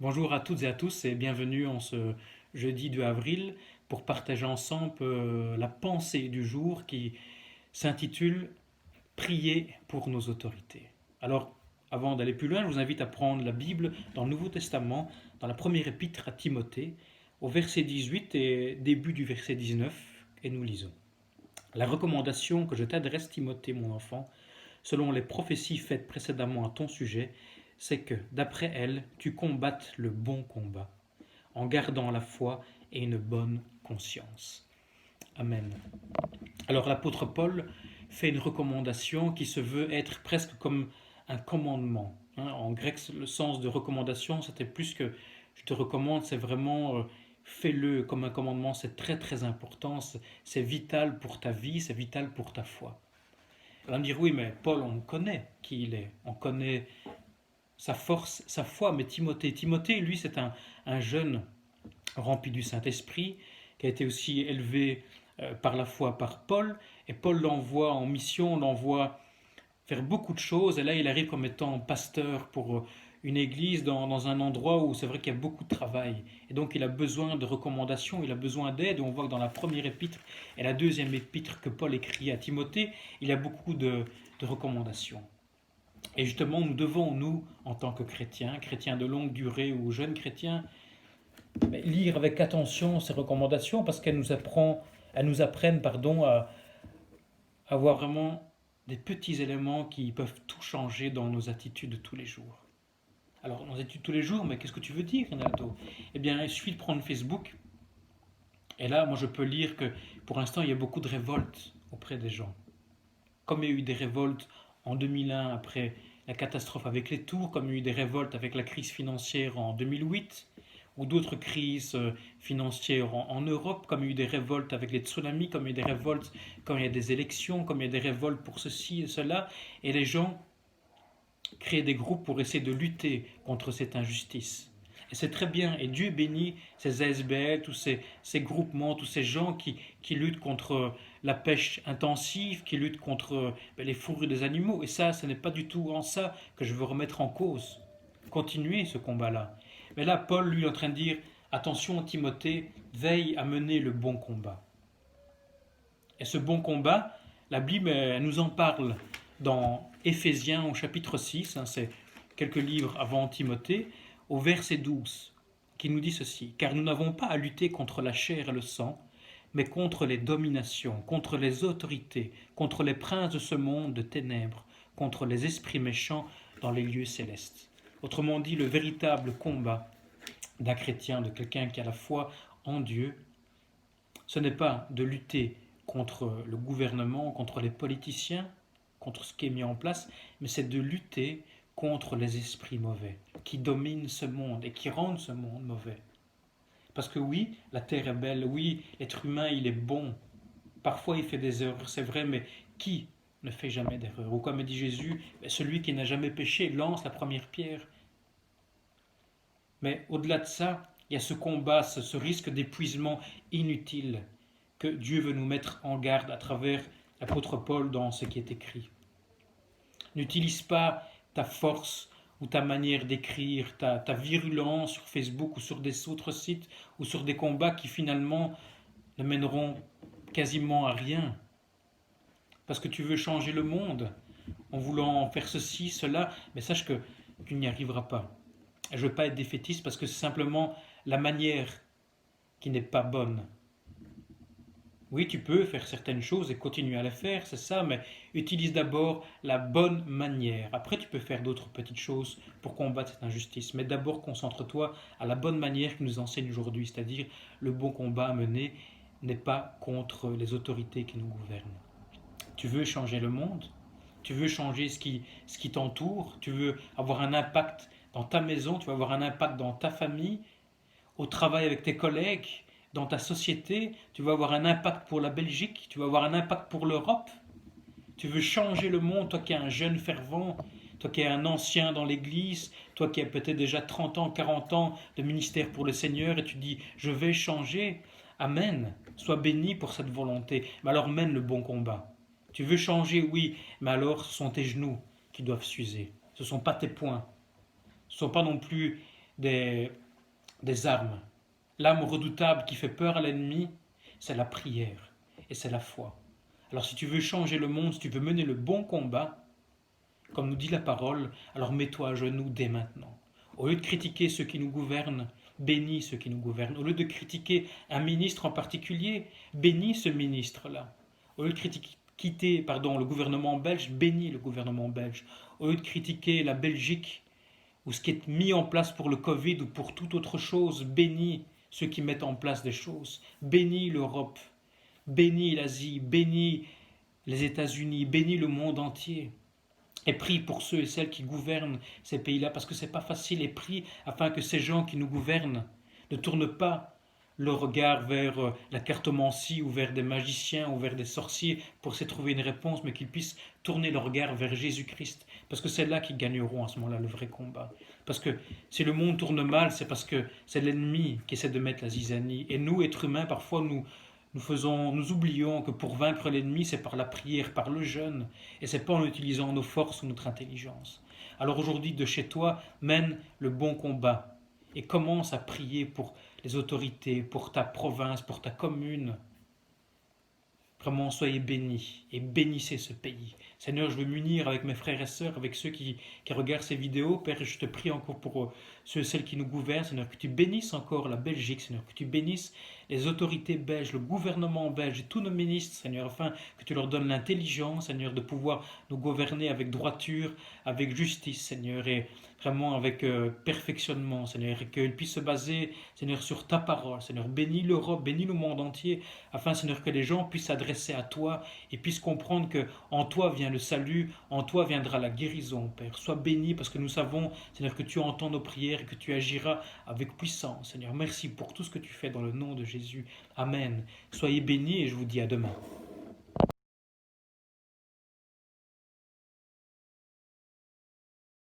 Bonjour à toutes et à tous et bienvenue en ce jeudi 2 avril pour partager ensemble la pensée du jour qui s'intitule Prier pour nos autorités. Alors, avant d'aller plus loin, je vous invite à prendre la Bible dans le Nouveau Testament, dans la première épître à Timothée, au verset 18 et début du verset 19, et nous lisons. La recommandation que je t'adresse, Timothée, mon enfant, selon les prophéties faites précédemment à ton sujet, c'est que, d'après elles, tu combattes le bon combat, en gardant la foi et une bonne conscience. Amen. Alors l'apôtre Paul fait une recommandation qui se veut être presque comme un commandement. En grec, le sens de recommandation, c'était plus que je te recommande, c'est vraiment fais-le comme un commandement, c'est très très important, c'est vital pour ta vie, c'est vital pour ta foi. On va me dire oui, mais Paul, on connaît qui il est, on connaît sa force, sa foi, mais Timothée, lui, c'est un jeune rempli du Saint-Esprit, qui a été aussi élevé par la foi par Paul, et Paul l'envoie en mission, l'envoie faire beaucoup de choses, et là il arrive comme étant pasteur pour une église dans un endroit où c'est vrai qu'il y a beaucoup de travail, et donc il a besoin de recommandations, il a besoin d'aide, on voit que dans la première épître et la deuxième épître que Paul écrit à Timothée, il y a beaucoup de recommandations. Et justement, nous devons, nous, en tant que chrétiens, chrétiens de longue durée ou jeunes chrétiens, lire avec attention ces recommandations parce elles nous apprennent à avoir vraiment des petits éléments qui peuvent tout changer dans nos attitudes de tous les jours. Alors, nos attitudes de tous les jours, mais qu'est-ce que tu veux dire, Ronaldo? Eh bien, il suffit de prendre Facebook, et là, moi, je peux lire que pour l'instant, il y a beaucoup de révoltes auprès des gens. Comme il y a eu des révoltes en 2001 après la catastrophe avec les tours, comme il y a eu des révoltes avec la crise financière en 2008, ou d'autres crises financières en Europe, comme il y a eu des révoltes avec les tsunamis, comme il y a eu des révoltes quand il y a des élections, comme il y a des révoltes pour ceci et cela, et les gens créent des groupes pour essayer de lutter contre cette injustice. Et c'est très bien, et Dieu bénit ces ASBL, tous ces groupements, tous ces gens qui luttent contre la pêche intensive, qui luttent contre les fourrures des animaux. Et ça, ce n'est pas du tout en ça que je veux remettre en cause. Continuer ce combat-là. Mais là, Paul, lui, est en train de dire, attention Timothée, veille à mener le bon combat. Et ce bon combat, la Bible elle nous en parle dans Éphésiens au chapitre 6, c'est quelques livres avant Timothée, au verset 12, qui nous dit ceci, car nous n'avons pas à lutter contre la chair et le sang, mais contre les dominations, contre les autorités, contre les princes de ce monde de ténèbres, contre les esprits méchants dans les lieux célestes. Autrement dit, le véritable combat d'un chrétien, de quelqu'un qui a la foi en Dieu, ce n'est pas de lutter contre le gouvernement, contre les politiciens, contre ce qui est mis en place, mais c'est de lutter contre les esprits mauvais qui dominent ce monde et qui rendent ce monde mauvais. Parce que oui, la terre est belle, oui, l'être humain, il est bon. Parfois, il fait des erreurs, c'est vrai, mais qui ne fait jamais d'erreur? Ou comme dit Jésus, celui qui n'a jamais péché lance la première pierre. Mais au-delà de ça, il y a ce combat, ce risque d'épuisement inutile que Dieu veut nous mettre en garde à travers l'apôtre Paul dans ce qui est écrit. N'utilise pas ta force ou ta manière d'écrire, ta virulence sur Facebook ou sur des autres sites ou sur des combats qui finalement ne mèneront quasiment à rien. Parce que tu veux changer le monde en voulant faire ceci, cela, mais sache que tu n'y arriveras pas. Et je ne veux pas être défaitiste parce que c'est simplement la manière qui n'est pas bonne. Oui, tu peux faire certaines choses et continuer à les faire, c'est ça, mais utilise d'abord la bonne manière. Après, tu peux faire d'autres petites choses pour combattre cette injustice. Mais d'abord, concentre-toi à la bonne manière qui nous enseigne aujourd'hui, c'est-à-dire le bon combat à mener n'est pas contre les autorités qui nous gouvernent. Tu veux changer le monde, tu veux changer ce qui t'entoure, tu veux avoir un impact dans ta maison, tu veux avoir un impact dans ta famille, au travail avec tes collègues, dans ta société, tu veux avoir un impact pour la Belgique, tu veux avoir un impact pour l'Europe, tu veux changer le monde, toi qui es un jeune fervent, toi qui es un ancien dans l'église, toi qui as peut-être déjà 30 ans, 40 ans de ministère pour le Seigneur, et tu dis, je vais changer. Amen. Sois béni pour cette volonté. Mais alors mène le bon combat. Tu veux changer, oui, mais alors ce sont tes genoux qui doivent s'user. Ce ne sont pas tes poings. Ce ne sont pas non plus des, des armes. L'arme redoutable qui fait peur à l'ennemi, c'est la prière et c'est la foi. Alors si tu veux changer le monde, si tu veux mener le bon combat, comme nous dit la parole, alors mets-toi à genoux dès maintenant. Au lieu de critiquer ceux qui nous gouvernent, bénis ceux qui nous gouvernent. Au lieu de critiquer un ministre en particulier, bénis ce ministre-là. Au lieu de critiquer le gouvernement belge, bénis le gouvernement belge. Au lieu de critiquer la Belgique ou ce qui est mis en place pour le Covid ou pour toute autre chose, bénis ceux qui mettent en place des choses. Bénis l'Europe, bénis l'Asie, bénis les États-Unis, bénis le monde entier. Et prie pour ceux et celles qui gouvernent ces pays-là, parce que c'est pas facile, et prie afin que ces gens qui nous gouvernent ne tournent pas le regard vers la cartomancie ou vers des magiciens ou vers des sorciers pour essayer de trouver une réponse, mais qu'ils puissent tourner leur regard vers Jésus-Christ, parce que c'est là qu'ils gagneront à ce moment-là le vrai combat. Parce que si le monde tourne mal, c'est parce que c'est l'ennemi qui essaie de mettre la zizanie. Et nous, êtres humains, parfois nous oublions que pour vaincre l'ennemi, c'est par la prière, par le jeûne, et c'est pas en utilisant nos forces ou notre intelligence. Alors aujourd'hui, de chez toi, mène le bon combat et commence à prier pour les autorités, pour ta province, pour ta commune. Vraiment, soyez bénis et bénissez ce pays. Seigneur, je veux m'unir avec mes frères et sœurs, avec ceux qui regardent ces vidéos. Père, je te prie encore pour ceux et celles qui nous gouvernent. Seigneur, que tu bénisses encore la Belgique. Seigneur, que tu bénisses les autorités belges, le gouvernement belge et tous nos ministres, Seigneur, afin que tu leur donnes l'intelligence, Seigneur, de pouvoir nous gouverner avec droiture, avec justice, Seigneur, et vraiment avec perfectionnement, Seigneur, et qu'ils puissent se baser, Seigneur, sur ta parole. Seigneur, bénis l'Europe, bénis le monde entier, afin, Seigneur, que les gens puissent s'adresser à toi et puissent comprendre que en toi vient le salut, en toi viendra la guérison, Père. Sois béni parce que nous savons, Seigneur, que tu entends nos prières et que tu agiras avec puissance. Seigneur, merci pour tout ce que tu fais dans le nom de Jésus. Amen. Soyez bénis et je vous dis à demain.